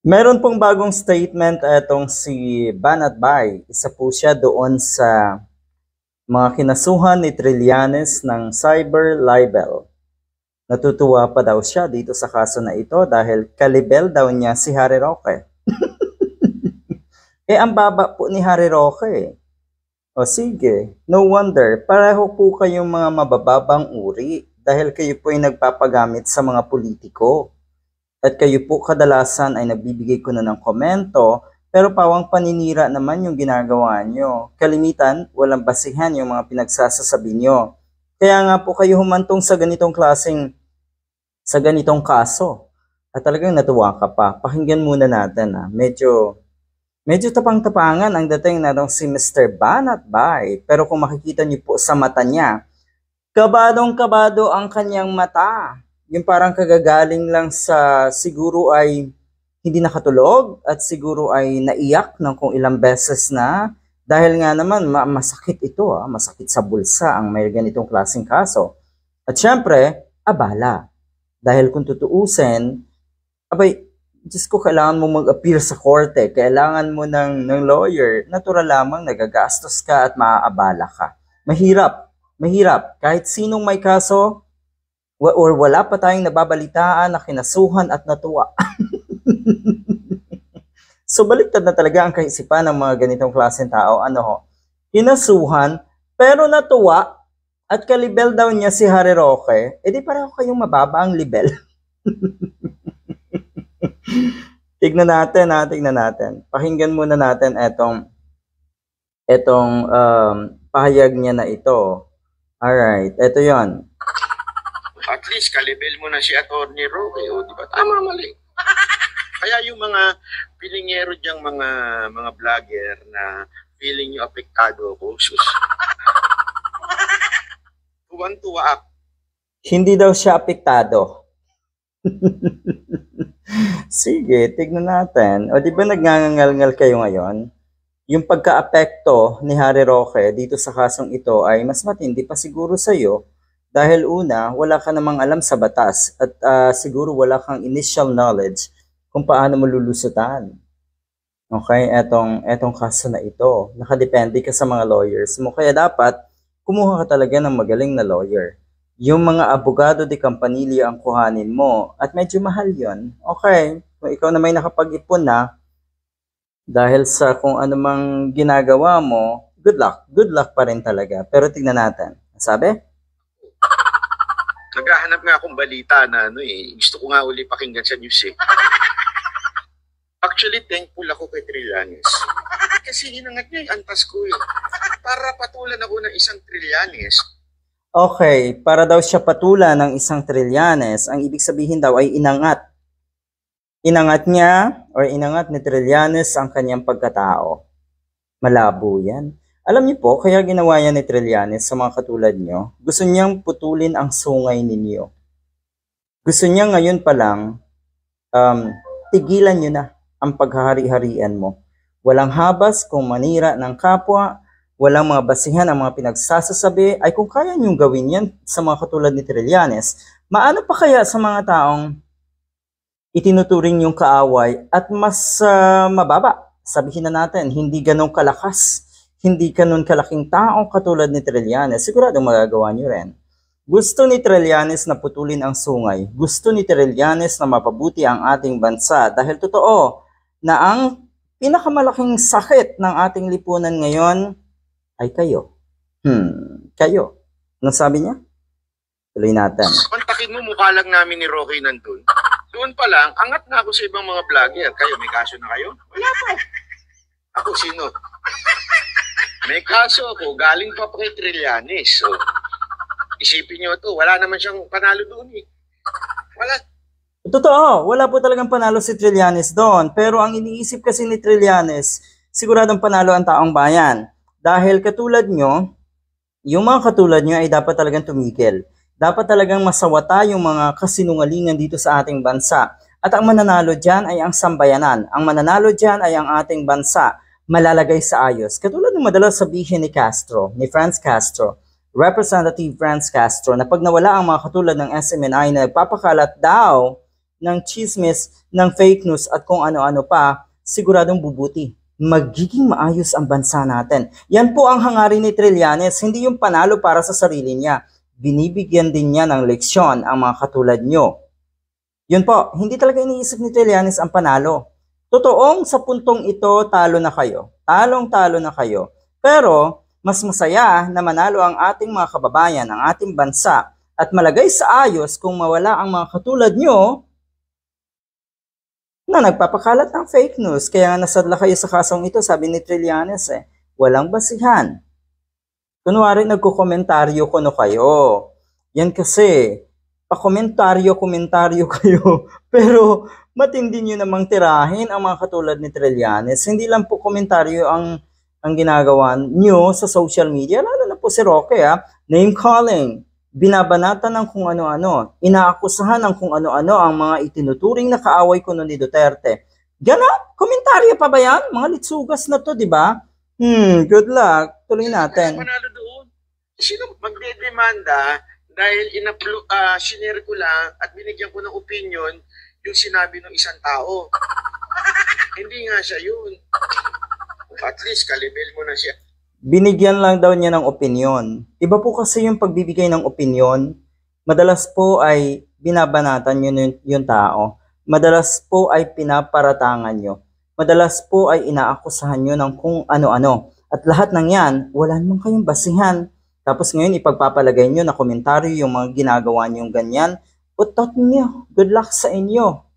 Meron pong bagong statement etong si Banat Bay. Isa po siya doon sa mga kinasuhan ni Trillanes ng cyber libel. Natutuwa pa daw siya dito sa kaso na ito dahil kalibel daw niya si Harry Roque. Ang baba po ni Harry Roque. O sige, no wonder, pareho po kayong mga mabababang uri dahil kayo po ay nagpapagamit sa mga politiko. At kayo po kadalasan ay nagbibigay ko na ng komento, pero pawang paninira naman yung ginagawa nyo. Kalimitan, walang basihan yung mga pinagsasasabi nyo. Kaya nga po kayo humantong sa ganitong kaso. At talagang natuwa ka pa. Pakinggan muna natin Medyo tapang-tapangan ang dating na si Mr. Banat Bay. Pero kung makikita niyo po sa mata niya, kabadong-kabado ang kanyang mata. Yung parang kagagaling lang sa siguro ay hindi nakatulog at siguro ay naiyak ng kung ilang beses na. Dahil nga naman masakit ito, masakit sa bulsa ang may ganitong klaseng kaso. At syempre, abala. Dahil kung tutuusin, Diyos ko, kailangan mo mag-appeal sa korte, kailangan mo ng lawyer, natural lamang nagagastos ka at maaabala ka. Mahirap. Kahit sinong may kaso, or wala pa tayong nababalitaan na kinasuhan at natuwa. So baliktad na talaga ang kaisipan ng mga ganitong klaseng tao. Kinasuhan, pero natuwa at kalibel daw niya si Harry Roque, di pareho kayong mababa ang libel. Tignan natin. Pakinggan muna natin etong pahayag niya na ito. Alright, ito yon. At least kalibel mo na si Atty. Roque, di ba? Tama, mali. Kaya yung mga pilingero diyang mga vlogger na feeling nyo apektado ako, sus. Tuwan-tuwa ako. Hindi daw siya apektado. Sige, tignan natin. O di ba nagngangal-ngal kayo ngayon? Yung pagka-apekto ni Harry Roque dito sa kasong ito ay mas matindi pa siguro sa'yo. Dahil una, wala ka namang alam sa batas at siguro wala kang initial knowledge kung paano mo lulusutan. Okay, etong kaso na ito. Nakadepende ka sa mga lawyers mo. Kaya dapat, kumuha ka talaga ng magaling na lawyer. Yung mga abogado de Campanilla ang kuhanin mo. At medyo mahal yon. Okay, kung ikaw na may nakapag-ipon na, dahil sa kung anumang ginagawa mo, good luck. Good luck pa rin talaga. Pero tignan natin. Sabi? Naghahanap nga akong balita na gusto ko nga uli pakinggan sa news eh. Actually, thankful ako kay Trillanes. Kasi hinangat niya yung antas ko eh. Para patulan ako ng isang Trillanes. Okay, para daw siya patulan ng isang Trillanes, ang ibig sabihin daw ay inangat. Inangat niya or inangat ni Trillanes ang kanyang pagkatao. Malabo yan. Alam niyo po, kaya ginawa yan ni Trillanes sa mga katulad niyo, gusto niyang putulin ang sungay ninyo. Gusto niya ngayon pa lang, tigilan niyo na ang paghahari-harian mo. Walang habas kung manira ng kapwa, walang mga basihan ang mga pinagsasasabi, ay kung kaya niyong gawin yan sa mga katulad ni Trillanes, maano pa kaya sa mga taong itinuturing yung kaaway at mas mababa? Sabihin na natin, hindi ganong kalakas. Hindi ganun kalaking tao katulad ni Trillanes, siguradong magagawa niyo rin. Gusto ni Trillanes na putulin ang sungay. Gusto ni Trillanes na mapabuti ang ating bansa dahil totoo na ang pinakamalaking sakit ng ating lipunan ngayon ay kayo. Kayo. Anong sabi niya? Tuloy natin. Kontakin mo, mukha lang namin ni Roque nandun. Doon pa lang, angat na ako sa ibang mga vlogger. Kayo, may kaso na kayo? Wala pa. Ako sino? May kaso ako, galing pa kay Trillanes. So, isipin nyo to, wala naman siyang panalo doon eh. Wala. Totoo, wala po talagang panalo si Trillanes doon. Pero ang iniisip kasi ni Trillanes, siguradong panalo ang taong bayan. Dahil katulad nyo, yung mga katulad nyo ay dapat talagang tumigil. Dapat talagang masawata yung mga kasinungalingan dito sa ating bansa. At ang mananalo dyan ay ang sambayanan. Ang mananalo dyan ay ang ating bansa. Malalagay sa ayos. Katulad ng madalas sabihin ni Franz Castro, Representative Franz Castro, na pag nawala ang mga katulad ng SMNI na nagpapakalat daw ng chismis, ng fake news at kung ano-ano pa, siguradong bubuti. Magiging maayos ang bansa natin. Yan po ang hangarin ni Trillanes, hindi yung panalo para sa sarili niya. Binibigyan din niya ng leksyon ang mga katulad nyo. Yun po, hindi talaga iniisip ni Trillanes ang panalo. Totoong sa puntong ito, talo na kayo. Talong-talo na kayo. Pero, mas masaya na manalo ang ating mga kababayan, ang ating bansa, at malagay sa ayos kung mawala ang mga katulad nyo na nagpapakalat ng fake news. Kaya nga nasadla kayo sa kasong ito, sabi ni Trillanes walang basihan. Kunwari nagkukomentaryo kuno kayo. Yan kasi, pakomentaryo kayo, pero matindi nyo namang tirahin ang mga katulad ni Trillanes. Hindi lang po komentaryo ang ginagawa nyo sa social media, lalo na po si Roque, name calling, binabanatan ng kung ano-ano, inaakusahan ng kung ano-ano ang mga itinuturing na kaaway ko ni Duterte. Gana, komentaryo pa ba yan? Mga litsugas na to, di ba? Good luck. Tuloy natin. Manalo doon. Sino magdedemanda dahil sinare ko lang at binigyan ko ng opinion yung sinabi ng isang tao. Hindi nga siya yun. At least, kalibel mo na siya. Binigyan lang daw niya ng opinyon. Iba po kasi yung pagbibigay ng opinyon. Madalas po ay binabanatan nyo yung tao. Madalas po ay pinaparatangan nyo. Madalas po ay inaakusahan nyo ng kung ano-ano. At lahat ng yan, wala naman kayong basihan. Tapos ngayon ipagpapalagay nyo na komentaryo yung mga ginagawa nyong ganyan. Utot nyo. Good luck sa inyo.